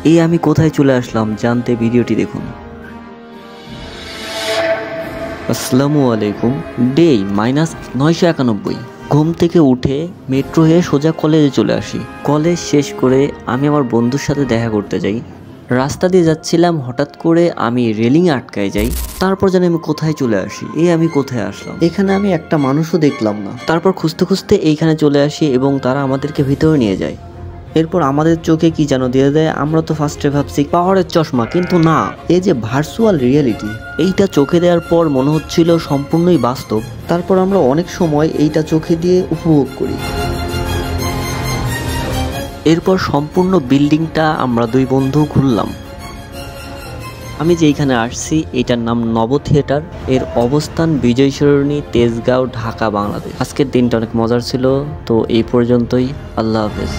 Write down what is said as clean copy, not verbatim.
এই আমি কোথায় চলে আসলাম জানতে ভিডিওটি দেখুন। আসসালামু আলাইকুম। ডে -991। ঘুম থেকে উঠে মেট্রো হয়ে সোজা কলেজে চলে আসি। কলেজ শেষ করে আমি আমার বন্ধুর সাথে দেখা করতে যাই। রাস্তা দিয়ে যাচ্ছিলাম, হঠাৎ করে আমি রেলিংয়ে আটকায় যাই। তারপর জানি আমি কোথায় চলে আসি। আমি কোথায় আসলাম, এখানে আমি একটা মানুষও দেখলাম না। তারপর খুঁজতে খুঁজতে এইখানে চলে আসি এবং তারা আমাদেরকে ভিতরে নিয়ে যায়। এরপর আমাদের চোখে কি যেন দিয়ে দেয়। আমরা তো ফার্স্টে ভাবছি পাওয়ারের চশমা, কিন্তু না, এই যে ভার্চুয়াল রিয়েলিটি, এইটা চোখে দেওয়ার পর মনে হচ্ছিল সম্পূর্ণই বাস্তব। তারপর আমরা অনেক সময় এইটা চোখে দিয়ে উপভোগ করি। এরপর সম্পূর্ণ বিল্ডিংটা আমরা দুই বন্ধু ঘুরলাম। আমি যেইখানে আসছি এটার নাম নব থিয়েটার। এর অবস্থান বিজয় সরণি, তেজগাঁও, ঢাকা, বাংলাদেশ। আজকের দিনটা অনেক মজার ছিল। তো এই পর্যন্তই। আল্লাহ হাফেজ।